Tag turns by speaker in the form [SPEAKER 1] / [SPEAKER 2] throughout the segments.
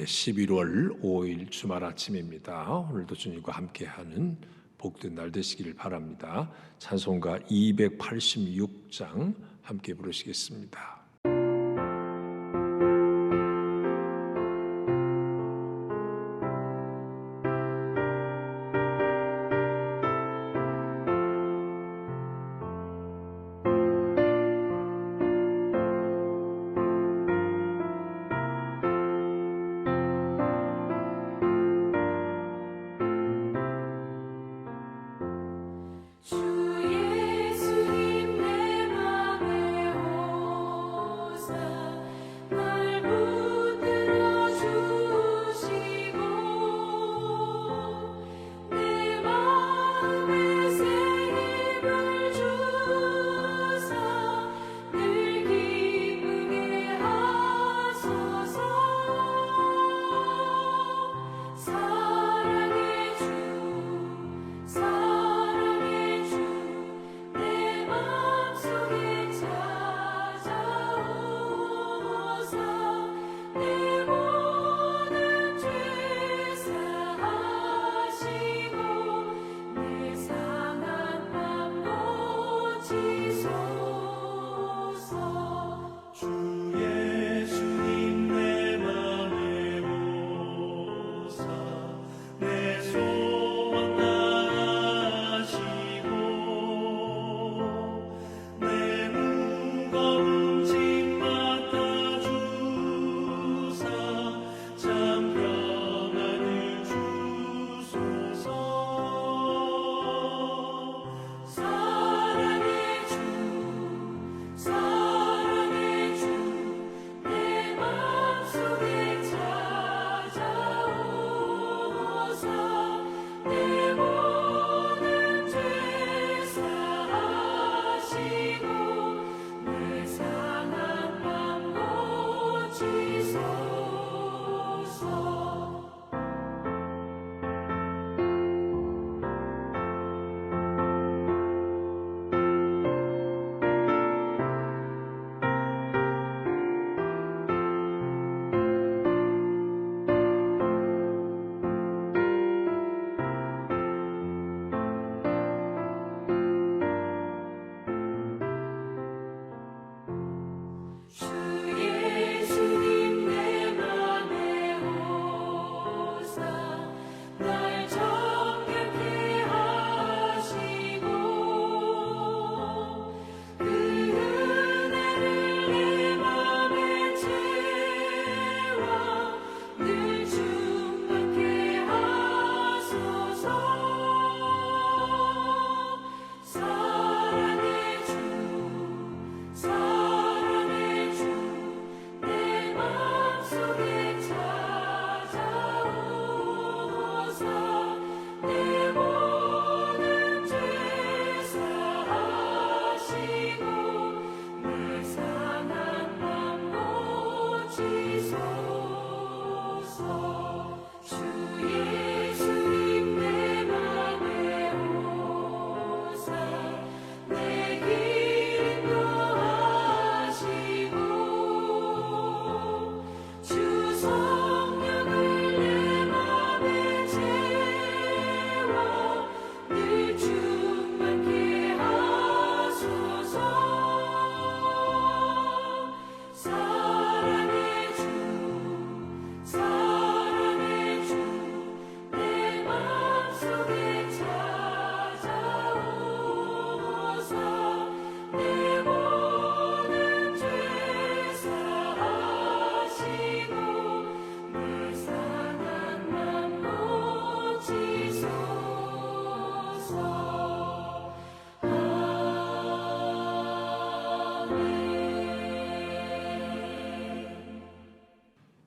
[SPEAKER 1] 11월 5일 주말 아침입니다. 오늘도 주님과 함께하는 복된 날 되시기를 바랍니다. 찬송가 286장 함께 부르시겠습니다.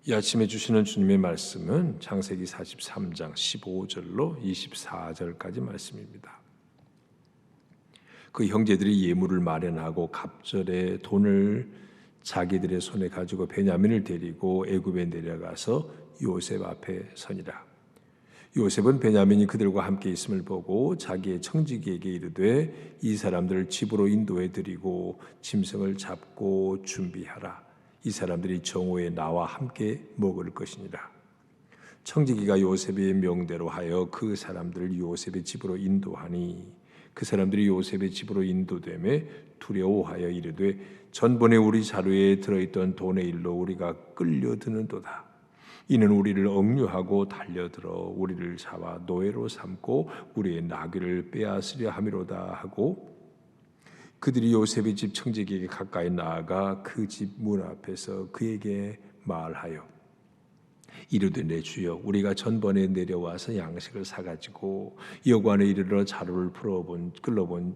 [SPEAKER 1] 이 아침에 주시는 주님의 말씀은 창세기 43장 15절로 24절까지 말씀입니다. 그 형제들이 예물을 마련하고 갑절에 돈을 자기들의 손에 가지고 베냐민을 데리고 애굽에 내려가서 요셉 앞에 서니라. 요셉은 베냐민이 그들과 함께 있음을 보고 자기의 청지기에게 이르되 이 사람들을 집으로 인도해 드리고 짐승을 잡고 준비하라. 이 사람들이 정오에 나와 함께 먹을 것이니라. 청지기가 요셉의 명대로 하여 그 사람들을 요셉의 집으로 인도하니 그 사람들이 요셉의 집으로 인도되매 두려워하여 이르되 전번에 우리 자루에 들어있던 돈의 일로 우리가 끌려드는도다. 이는 우리를 억류하고 달려들어 우리를 잡아 노예로 삼고 우리의 나귀를 빼앗으려 함이로다 하고 그들이 요셉의 집 청지기에게 가까이 나아가 그 집 문 앞에서 그에게 말하여 이르되 내 주여 우리가 전번에 내려와서 양식을 사가지고 여관에 이르러 자루를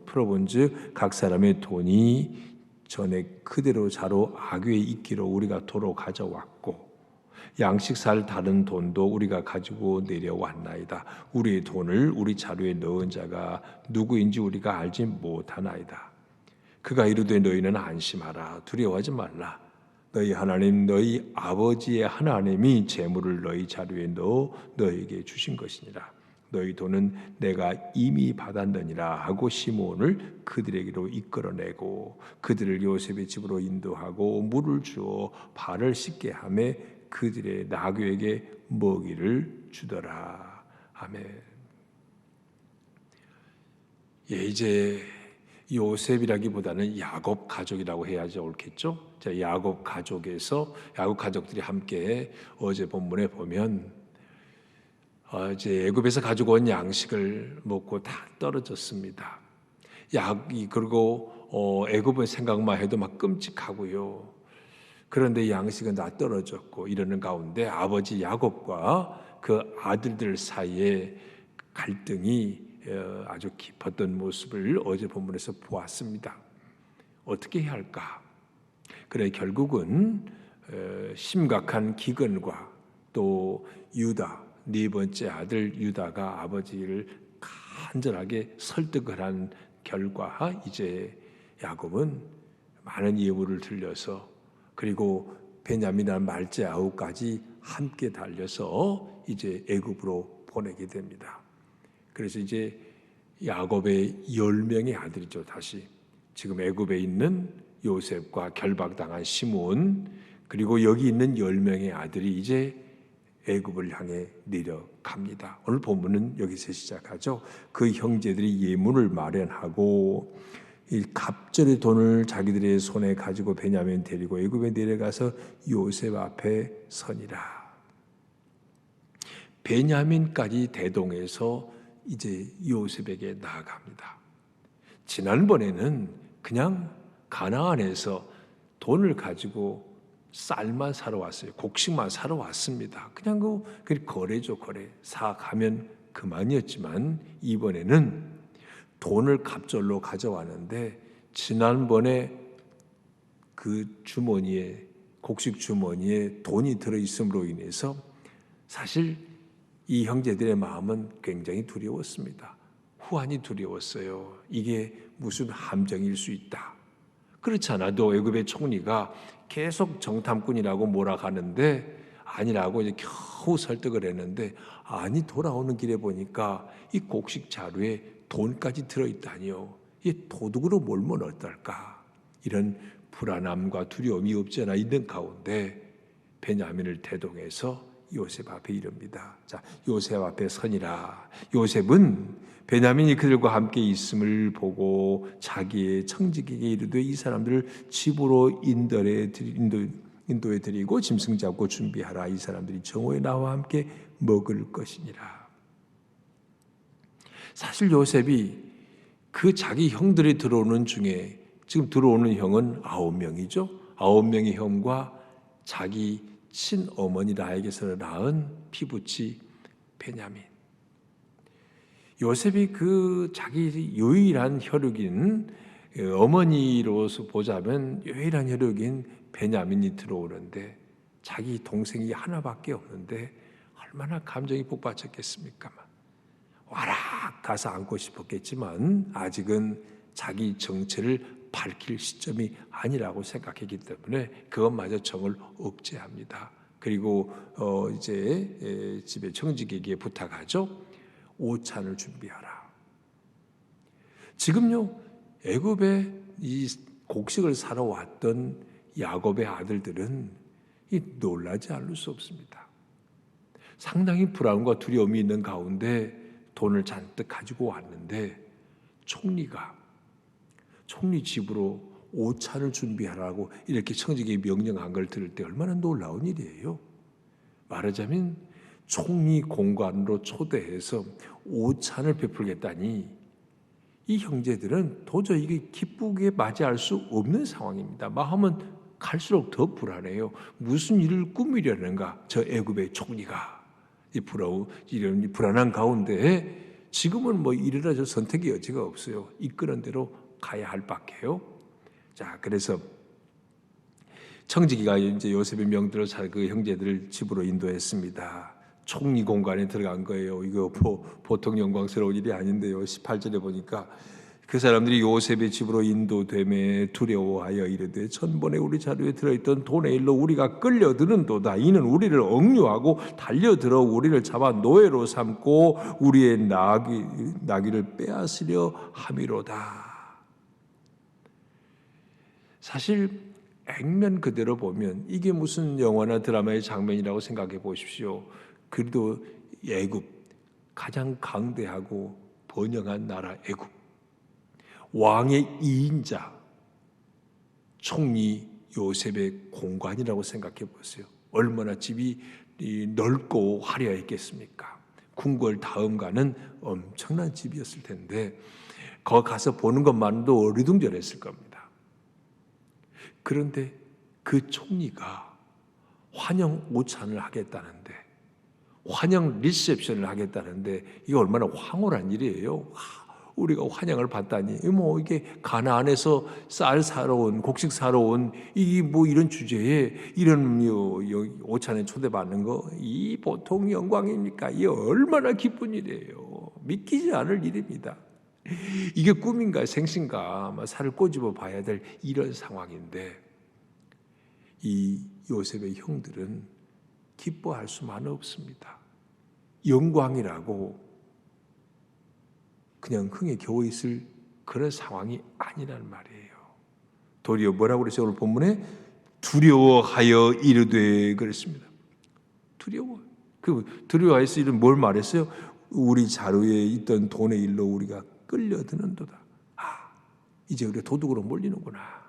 [SPEAKER 1] 풀어본즉 각 사람의 돈이 전에 그대로 자루 아귀에 있기로 우리가 도로 가져왔고 양식 살 다른 돈도 우리가 가지고 내려왔나이다. 우리의 돈을 우리 자루에 넣은 자가 누구인지 우리가 알지 못하나이다. 그가 이르되 너희는 안심하라. 두려워하지 말라. 너희 하나님 너희 아버지의 하나님이 재물을 너희 자루에 넣어 너희에게 주신 것이니라. 너희 돈은 내가 이미 받았느니라 하고 시몬을 그들에게로 이끌어내고 그들을 요셉의 집으로 인도하고 물을 주어 발을 씻게 하며 그들의 나귀에게 먹이를 주더라. 아멘. 이제 요셉이라기보다는 야곱 가족이라고 해야지 옳겠죠? 자, 야곱 가족에서 야곱 가족들이 함께 어제 본문에 보면 이제 애굽에서 가지고 온 양식을 먹고 다 떨어졌습니다. 그리고 애굽의 생각만 해도 막 끔찍하고요. 그런데 양식은 다 떨어졌고 이러는 가운데 아버지 야곱과 그 아들들 사이에 갈등이 아주 깊었던 모습을 어제 본문에서 보았습니다. 어떻게 해야 할까? 그래 결국은 심각한 기근과 또 유다 네 번째 아들 유다가 아버지를 간절하게 설득을 한 결과 이제 야곱은 많은 예물을 들려서 그리고 베냐민이라는 말째 아우까지 함께 달려서 이제 애굽으로 보내게 됩니다. 그래서 이제 야곱의 10명의 아들이죠. 다시 지금 애굽에 있는 요셉과 결박당한 시몬 그리고 여기 있는 10명의 아들이 이제 애굽을 향해 내려갑니다. 오늘 본문은 여기서 시작하죠. 그 형제들이 예물을 마련하고 이 갑절의 돈을 자기들의 손에 가지고 베냐민 데리고 애굽에 내려가서 요셉 앞에 서니라. 베냐민까지 대동해서 이제 요셉에게 나아갑니다. 지난번에는 그냥 가나안에서 돈을 가지고 쌀만 사러 왔어요. 곡식만 사러 왔습니다. 그냥 그 거래죠, 거래. 사가면 그만이었지만 이번에는 돈을 갑절로 가져왔는데 지난번에 그 주머니에 곡식 주머니에 돈이 들어 있음으로 인해서 사실 이 형제들의 마음은 굉장히 두려웠습니다. 후환이 두려웠어요. 이게 무슨 함정일 수 있다. 그렇지 않아도 애굽의 총리가 계속 정탐꾼이라고 몰아가는데 아니라고 이제 겨우 설득을 했는데 아니 돌아오는 길에 보니까 이 곡식 자루에 돈까지 들어있다니요. 이 도둑으로 몰면 어떨까? 이런 불안함과 두려움이 없지 않아 있는 가운데 베냐민을 대동해서 요셉 앞에 이릅니다. 자, 요셉 앞에 서니라. 요셉은 베냐민이 그들과 함께 있음을 보고 자기의 청지기에게 이르되 이 사람들을 집으로 인도해 드리고 짐승 잡고 준비하라. 이 사람들이 정오에 나와 함께 먹을 것이니라. 사실 요셉이 그 자기 형들이 들어오는 중에 지금 들어오는 형은 9명이죠. 9명의 형과 자기 친어머니 라에게서 낳은 피부치 베냐민. 요셉이 그 자기 유일한 혈육인 어머니로서 보자면 유일한 혈육인 베냐민이 들어오는데 자기 동생이 하나밖에 없는데 얼마나 감정이 복받쳤겠습니까? 와락 가서 안고 싶었겠지만 아직은 자기 정체를 밝힐 시점이 아니라고 생각했기 때문에 그것마저 정을 억제합니다. 그리고 이제 집에 청지기에게 부탁하죠. 오찬을 준비하라. 지금요 애굽에 이 곡식을 사러 왔던 야곱의 아들들은 놀라지 않을 수 없습니다. 상당히 불안과 두려움이 있는 가운데 돈을 잔뜩 가지고 왔는데 총리 집으로 오찬을 준비하라고 이렇게 청지기에 명령한 걸 들을 때 얼마나 놀라운 일이에요. 말하자면 총리 공관으로 초대해서 오찬을 베풀겠다니 이 형제들은 도저히 이게 기쁘게 맞이할 수 없는 상황입니다. 마음은 갈수록 더 불안해요. 무슨 일을 꾸미려는가? 저 애굽의 총리가 이런 불안한 가운데 지금은 뭐 이래라 저 선택의 여지가 없어요. 이끄는 대로 가야 할 밖에요. 자, 그래서 청지기가 이제 요셉의 명대로 그 형제들을 집으로 인도했습니다. 총리 공간에 들어간 거예요. 이거 보통 영광스러운 일이 아닌데요. 18절에 보니까 그 사람들이 요셉의 집으로 인도되매 두려워하여 이르되 천번에 우리 자루에 들어있던 돈의 일로 우리가 끌려드는도다. 이는 우리를 억류하고 달려들어 우리를 잡아 노예로 삼고 우리의 나귀를 빼앗으려 함이로다. 사실 액면 그대로 보면 이게 무슨 영화나 드라마의 장면이라고 생각해 보십시오. 그래도 애굽, 가장 강대하고 번영한 나라 애굽, 왕의 2인자 총리 요셉의 공관이라고 생각해 보세요. 얼마나 집이 넓고 화려했겠습니까? 궁궐 다음 가는 엄청난 집이었을 텐데 거기 가서 보는 것만도 어리둥절했을 겁니다. 그런데 그 총리가 환영 오찬을 하겠다는데, 환영 리셉션을 하겠다는데 이게 얼마나 황홀한 일이에요. 우리가 환영을 받다니 뭐 이게 가나안에서 쌀 사러 온, 곡식 사러 온 이 뭐 이런 주제에 이런 오찬에 초대받는 거 이 보통 영광입니까? 이 얼마나 기쁜 일이에요. 믿기지 않을 일입니다. 이게 꿈인가 생신가 아마 살을 꼬집어 봐야 될 이런 상황인데 이 요셉의 형들은 기뻐할 수만 없습니다. 영광이라고 그냥 흥에 겨워 있을 그런 상황이 아니란 말이에요. 도리어 뭐라고 그랬어요? 오늘 본문에 두려워하여 이르되 그랬습니다. 두려워해서 이런 뭘 말했어요? 우리 자루에 있던 돈의 일로 우리가 끌려드는도다. 이제 우리가 도둑으로 몰리는구나.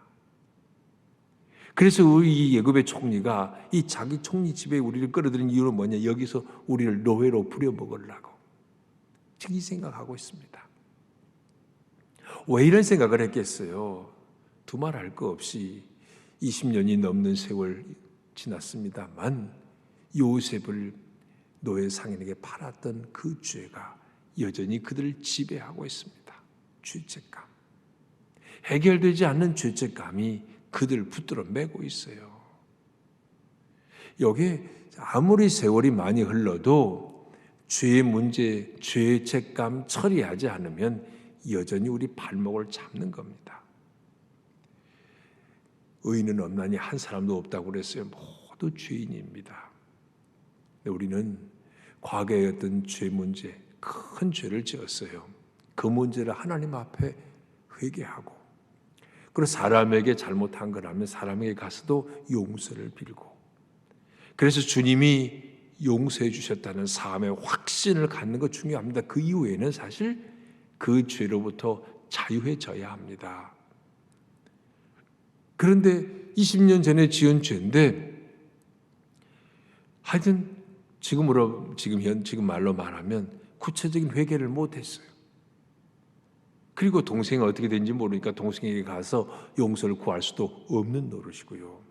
[SPEAKER 1] 그래서 우리 애굽의 총리가 이 자기 총리 집에 우리를 끌어들인 이유는 뭐냐? 여기서 우리를 노예로 부려먹으려고 이 생각하고 있습니다. 왜 이런 생각을 했겠어요? 두말할 거 없이 20년이 넘는 세월 지났습니다만 요셉을 노예 상인에게 팔았던 그 죄가 여전히 그들을 지배하고 있습니다. 죄책감. 해결되지 않는 죄책감이 그들을 붙들어 매고 있어요. 여기에 아무리 세월이 많이 흘러도 죄의 문제, 죄책감 처리하지 않으면 여전히 우리 발목을 잡는 겁니다. 의인은 없나니 한 사람도 없다고 그랬어요. 모두 죄인입니다. 우리는 과거의 어떤 죄 문제, 큰 죄를 지었어요. 그 문제를 하나님 앞에 회개하고 그리고 사람에게 잘못한 거라면 사람에게 가서도 용서를 빌고 그래서 주님이 용서해 주셨다는 사함의 확신을 갖는 것 중요합니다. 그 이후에는 사실 그 죄로부터 자유해져야 합니다. 그런데 20년 전에 지은 죄인데 하여튼 지금 말로 말하면 구체적인 회개를 못했어요. 그리고 동생이 어떻게 된지 모르니까 동생에게 가서 용서를 구할 수도 없는 노릇이고요.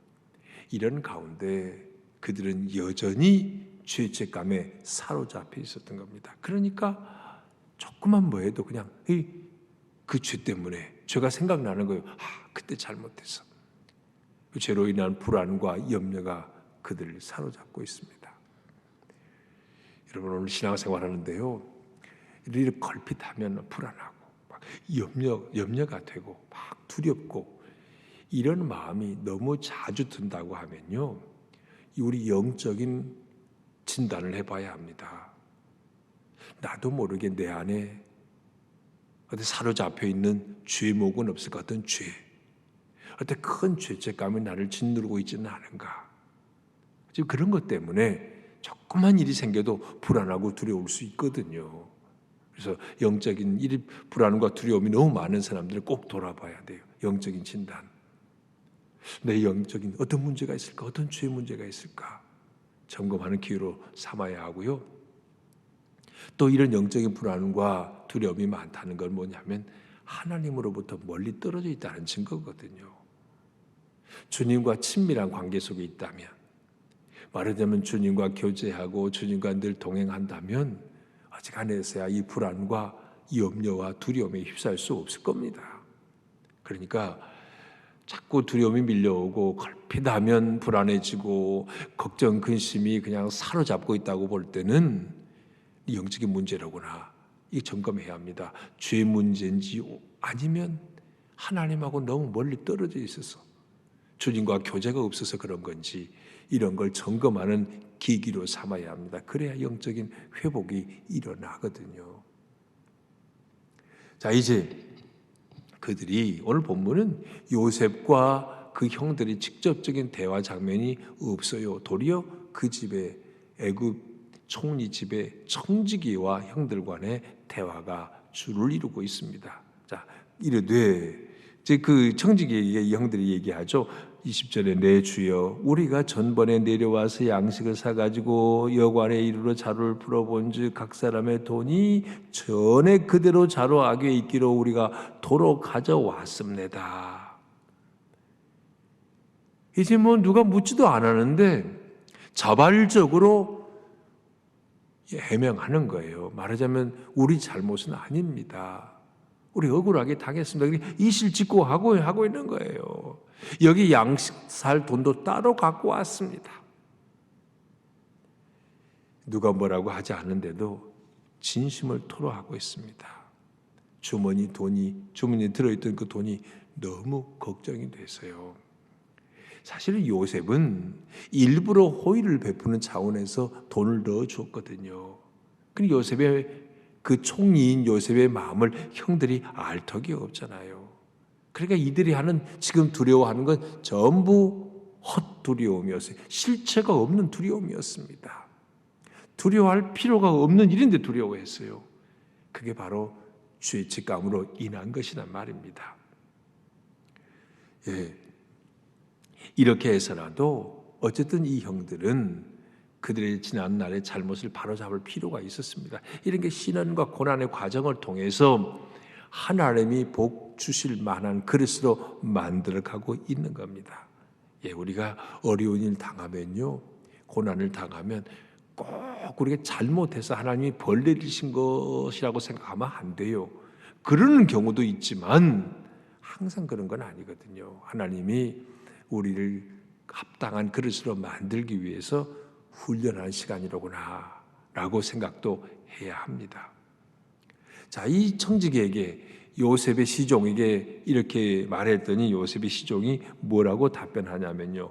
[SPEAKER 1] 이런 가운데 그들은 여전히 죄책감에 사로잡혀 있었던 겁니다. 그러니까 조금만 뭐 해도 그냥 그 죄 때문에 죄가 생각나는 거예요. 그때 잘못했어. 그 죄로 인한 불안과 염려가 그들을 사로잡고 있습니다. 여러분 오늘 신앙생활 하는데요. 이렇게 걸핏하면 불안하고 염려가 되고 막 두렵고 이런 마음이 너무 자주 든다고 하면요. 우리 영적인 진단을 해봐야 합니다. 나도 모르게 내 안에 어디 사로잡혀 있는 죄목은 없을까? 어떤 죄, 어떤 큰 죄책감이 나를 짓누르고 있지는 않은가? 지금 그런 것 때문에 조그만 일이 생겨도 불안하고 두려울 수 있거든요. 그래서 영적인 일이 불안과 두려움이 너무 많은 사람들을 꼭 돌아봐야 돼요. 영적인 진단. 내 영적인 어떤 문제가 있을까? 어떤 죄의 문제가 있을까? 점검하는 기회로 삼아야 하고요. 또 이런 영적인 불안과 두려움이 많다는 건 뭐냐면 하나님으로부터 멀리 떨어져 있다는 증거거든요. 주님과 친밀한 관계 속에 있다면, 말하자면 주님과 교제하고 주님과 늘 동행한다면 어지간해서야 이 불안과 이 염려와 두려움에 휩싸일 수 없을 겁니다. 그러니까 자꾸 두려움이 밀려오고 걸핏하면 불안해지고 걱정, 근심이 그냥 사로잡고 있다고 볼 때는 영적인 문제로구나. 이 점검해야 합니다. 죄 문제인지 아니면 하나님하고 너무 멀리 떨어져 있어서 주님과 교제가 없어서 그런 건지 이런 걸 점검하는 계기로 삼아야 합니다. 그래야 영적인 회복이 일어나거든요. 자, 이제 그들이 오늘 본문은 요셉과 그 형들이 직접적인 대화 장면이 없어요. 도리어 그 집에 애굽 총리 집에 청지기와 형들 간의 대화가 주를 이루고 있습니다. 자, 이르되 이제 그 청지기에게 이 형들이 얘기하죠. 20절에 내 주여 우리가 전번에 내려와서 양식을 사가지고 여관에 이르러 자루를 풀어본즉 각 사람의 돈이 전에 그대로 자루 아귀에 있기로 우리가 도로 가져왔습니다. 이제 뭐 누가 묻지도 않았는데 자발적으로 해명하는 거예요. 말하자면 우리 잘못은 아닙니다. 우리 억울하게 당했습니다. 이실 짓고 하고 있는 거예요. 여기 양식 살 돈도 따로 갖고 왔습니다. 누가 뭐라고 하지 않는데도 진심을 토로하고 있습니다. 주머니에 들어있던 그 돈이 너무 걱정이 돼서요. 사실은 요셉은 일부러 호의를 베푸는 차원에서 돈을 넣어줬거든요. 근데 그 총리인 요셉의 마음을 형들이 알 턱이 없잖아요. 그러니까 이들이 하는 지금 두려워하는 건 전부 헛 두려움이었어요. 실체가 없는 두려움이었습니다. 두려워할 필요가 없는 일인데 두려워했어요. 그게 바로 죄책감으로 인한 것이란 말입니다. 예. 이렇게 해서라도 어쨌든 이 형들은 그들의 지난 날의 잘못을 바로잡을 필요가 있었습니다. 이런 게 시련과 고난의 과정을 통해서 하나님이 복 주실 만한 그릇으로 만들어가고 있는 겁니다. 예, 우리가 어려운 일 당하면요, 고난을 당하면 꼭 우리가 잘못해서 하나님이 벌 내리신 것이라고 생각하면 안 돼요. 그러는 경우도 있지만 항상 그런 건 아니거든요. 하나님이 우리를 합당한 그릇으로 만들기 위해서 훈련하는 시간이로구나 라고 생각도 해야 합니다. 자, 이 청지기에게 요셉의 시종에게 이렇게 말했더니 요셉의 시종이 뭐라고 답변하냐면요,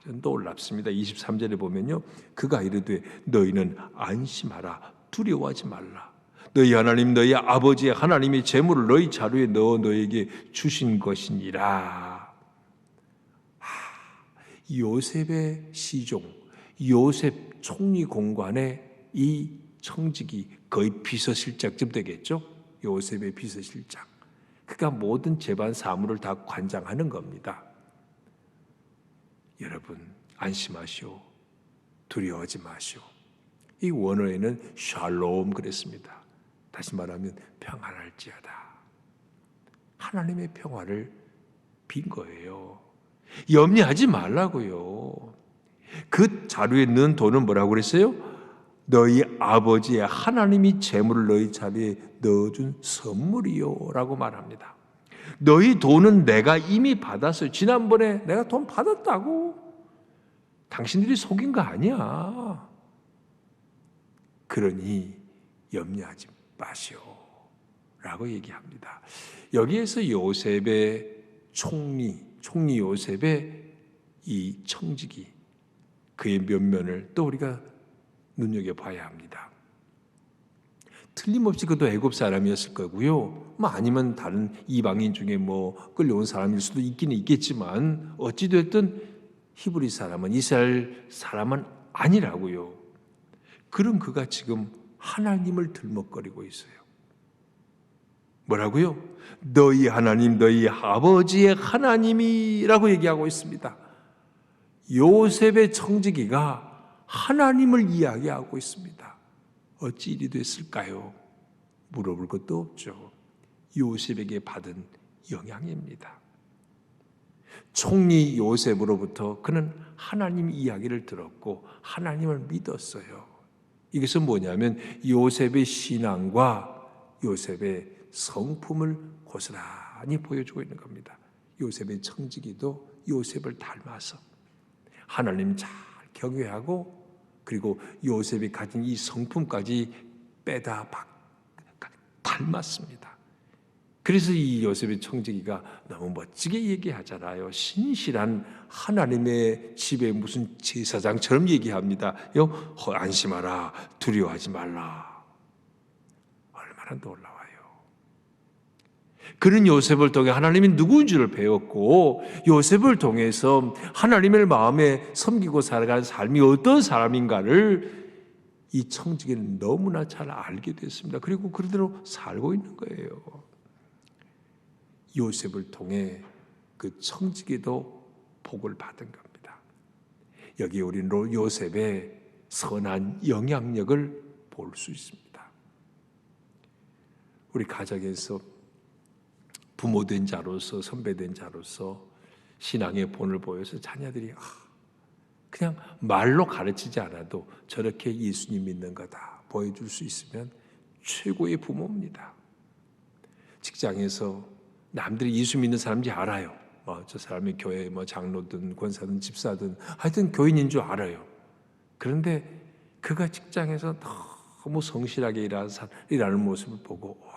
[SPEAKER 1] 좀 놀랍습니다. 23절에 보면요, 그가 이르되 너희는 안심하라, 두려워하지 말라. 너희 하나님 너희 아버지의 하나님이 재물을 너희 자루에 넣어 너희에게 주신 것이니라. 요셉의 시종, 요셉 총리 공관의 이 청직이 거의 비서실장쯤 되겠죠. 요셉의 비서실장. 그가 모든 재반 사무를 다 관장하는 겁니다. 여러분 안심하시오. 두려워하지 마시오. 이 원어에는 샬롬 그랬습니다. 다시 말하면 평안할지어다. 하나님의 평화를 빈 거예요. 염려하지 말라고요. 그 자루에 넣은 돈은 뭐라고 그랬어요? 너희 아버지의 하나님이 재물을 너희 자리에 넣어준 선물이요 라고 말합니다. 너희 돈은 내가 이미 받았어요. 지난번에 내가 돈 받았다고. 당신들이 속인 거 아니야. 그러니 염려하지 마시오 라고 얘기합니다. 여기에서 요셉의 총리 요셉의 이 청지기, 그의 면면을 또 우리가 눈여겨봐야 합니다. 틀림없이 그도 애굽 사람이었을 거고요. 아니면 다른 이방인 중에 끌려온 사람일 수도 있기는 있겠지만 어찌됐든 히브리 사람은, 이스라엘 사람은 아니라고요. 그런 그가 지금 하나님을 들먹거리고 있어요. 뭐라고요? 너희 하나님, 너희 아버지의 하나님이라고 얘기하고 있습니다. 요셉의 청지기가 하나님을 이야기하고 있습니다. 어찌 이리 됐을까요? 물어볼 것도 없죠. 요셉에게 받은 영향입니다. 총리 요셉으로부터 그는 하나님 이야기를 들었고 하나님을 믿었어요. 이것은 뭐냐면 요셉의 신앙과 요셉의 성품을 고스란히 보여주고 있는 겁니다. 요셉의 청지기도 요셉을 닮아서 하나님 잘 경외하고 그리고 요셉이 가진 이 성품까지 빼다 닮았습니다. 그래서 이 요셉의 청지기가 너무 멋지게 얘기하잖아요. 신실한 하나님의 집에 무슨 제사장처럼 얘기합니다. 안심하라, 두려워하지 말라. 얼마나 놀라워요. 그런 요셉을 통해 하나님이 누구인지를 배웠고 요셉을 통해서 하나님의 마음에 섬기고 살아가는 삶이 어떤 사람인가를 이 청지기는 너무나 잘 알게 됐습니다. 그리고 그대로 살고 있는 거예요. 요셉을 통해 그 청지기도 복을 받은 겁니다. 여기 우리는 요셉의 선한 영향력을 볼 수 있습니다. 우리 가정에서 부모된 자로서 선배된 자로서 신앙의 본을 보여서 자녀들이 그냥 말로 가르치지 않아도 저렇게 예수님 믿는 거다 보여줄 수 있으면 최고의 부모입니다. 직장에서 남들이 예수 믿는 사람인지 알아요. 저 사람이 교회 장로든 권사든 집사든 하여튼 교인인 줄 알아요. 그런데 그가 직장에서 너무 성실하게 일하는 모습을 보고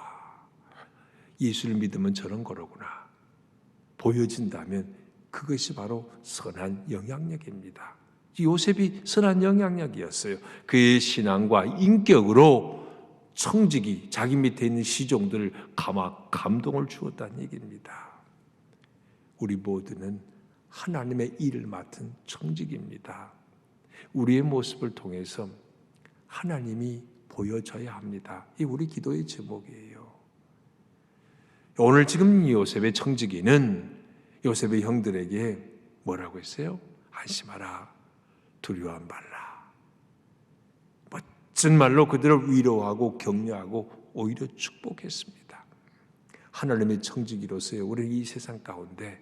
[SPEAKER 1] 예수를 믿으면 저런 거로구나 보여진다면 그것이 바로 선한 영향력입니다. 요셉이 선한 영향력이었어요. 그의 신앙과 인격으로 청지기, 자기 밑에 있는 시종들을 감동을 주었다는 얘기입니다. 우리 모두는 하나님의 일을 맡은 청지기입니다. 우리의 모습을 통해서 하나님이 보여져야 합니다. 이 우리 기도의 제목이에요. 오늘 지금 요셉의 청지기는 요셉의 형들에게 뭐라고 했어요? 안심하라, 두려워하지 말라. 멋진 말로 그들을 위로하고 격려하고 오히려 축복했습니다. 하나님의 청지기로서요, 우리는 이 세상 가운데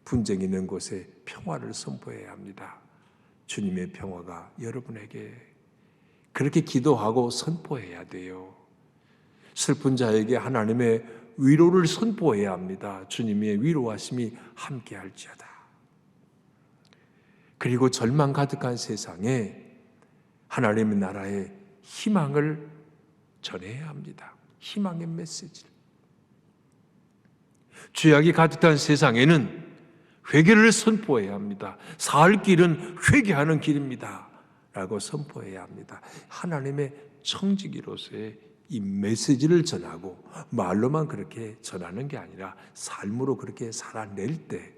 [SPEAKER 1] 분쟁 있는 곳에 평화를 선포해야 합니다. 주님의 평화가 여러분에게 그렇게 기도하고 선포해야 돼요. 슬픈 자에게 하나님의 위로를 선포해야 합니다. 주님의 위로하심이 함께할지어다. 그리고 절망 가득한 세상에 하나님의 나라의 희망을 전해야 합니다. 희망의 메시지를. 죄악이 가득한 세상에는 회개를 선포해야 합니다. 살 길은 회개하는 길입니다. 라고 선포해야 합니다. 하나님의 청지기로서의 이 메시지를 전하고 말로만 그렇게 전하는 게 아니라 삶으로 그렇게 살아낼 때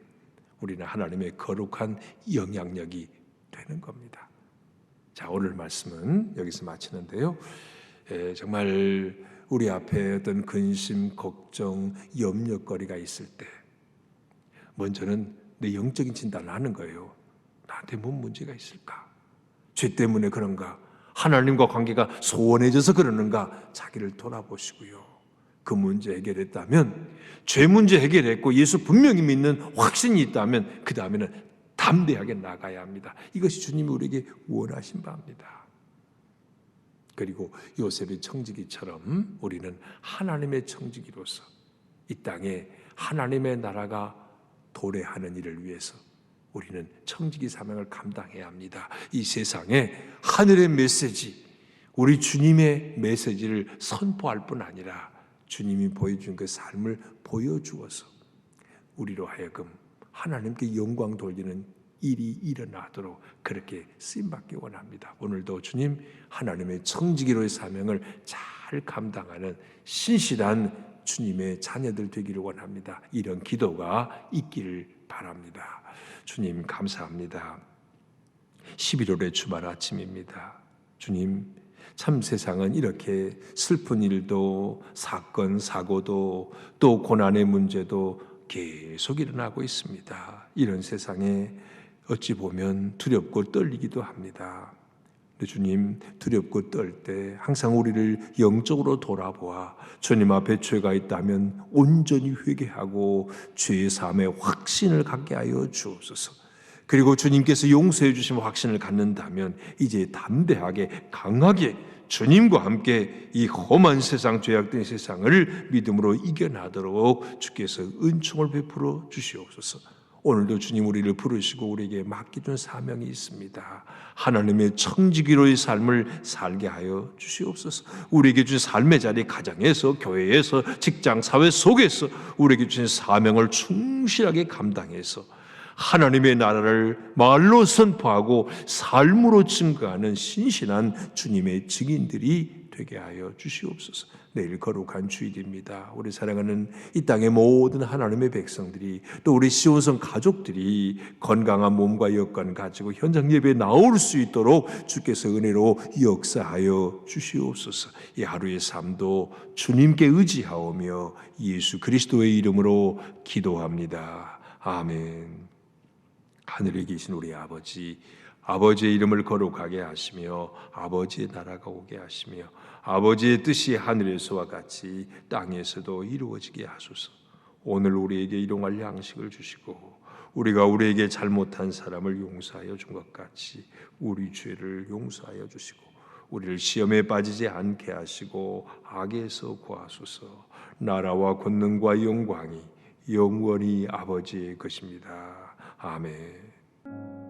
[SPEAKER 1] 우리는 하나님의 거룩한 영향력이 되는 겁니다. 자, 오늘 말씀은 여기서 마치는데요. 정말 우리 앞에 어떤 근심, 걱정, 염려거리가 있을 때 먼저는 내 영적인 진단을 하는 거예요. 나한테 뭔 문제가 있을까? 죄 때문에 그런가? 하나님과 관계가 소원해져서 그러는가? 자기를 돌아보시고요. 그 문제 해결했다면, 죄 문제 해결했고 예수 분명히 믿는 확신이 있다면 그 다음에는 담대하게 나가야 합니다. 이것이 주님이 우리에게 원하신 바입니다. 그리고 요셉의 청지기처럼 우리는 하나님의 청지기로서 이 땅에 하나님의 나라가 도래하는 일을 위해서 우리는 청지기 사명을 감당해야 합니다. 이 세상에 하늘의 메시지, 우리 주님의 메시지를 선포할 뿐 아니라 주님이 보여준 그 삶을 보여주어서 우리로 하여금 하나님께 영광 돌리는 일이 일어나도록 그렇게 쓰임받기 원합니다. 오늘도 주님 하나님의 청지기로의 사명을 잘 감당하는 신실한 주님의 자녀들 되기를 원합니다. 이런 기도가 있기를 바랍니다. 주님 감사합니다. 11월의 주말 아침입니다. 주님 참 세상은 이렇게 슬픈 일도 사건, 사고도 또 고난의 문제도 계속 일어나고 있습니다. 이런 세상에 어찌 보면 두렵고 떨리기도 합니다. 주님, 두렵고 떨 때 항상 우리를 영적으로 돌아보아 주님 앞에 죄가 있다면 온전히 회개하고 죄의 사함에 확신을 갖게 하여 주옵소서. 그리고 주님께서 용서해 주신 확신을 갖는다면 이제 담대하게 강하게 주님과 함께 이 험한 세상, 죄악된 세상을 믿음으로 이겨나도록 주께서 은총을 베풀어 주시옵소서. 오늘도 주님 우리를 부르시고 우리에게 맡겨준 사명이 있습니다. 하나님의 청지기로의 삶을 살게 하여 주시옵소서. 우리에게 주신 삶의 자리, 가정에서, 교회에서, 직장, 사회 속에서 우리에게 주신 사명을 충실하게 감당해서 하나님의 나라를 말로 선포하고 삶으로 증거하는 신실한 주님의 증인들이 되게 하여 주시옵소서. 내일 거룩한 주일입니다. 우리 사랑하는 이 땅의 모든 하나님의 백성들이 또 우리 시온성 가족들이 건강한 몸과 여건 가지고 현장 예배에 나올 수 있도록 주께서 은혜로 역사하여 주시옵소서. 이 하루의 삶도 주님께 의지하오며 예수 그리스도의 이름으로 기도합니다. 아멘. 하늘에 계신 우리 아버지, 아버지의 이름을 거룩하게 하시며 아버지의 나라가 오게 하시며 아버지의 뜻이 하늘에서와 같이 땅에서도 이루어지게 하소서. 오늘 우리에게 일용할 양식을 주시고 우리가 우리에게 잘못한 사람을 용서하여 준 것 같이 우리 죄를 용서하여 주시고 우리를 시험에 빠지지 않게 하시고 악에서 구하소서. 나라와 권능과 영광이 영원히 아버지의 것입니다. 아멘.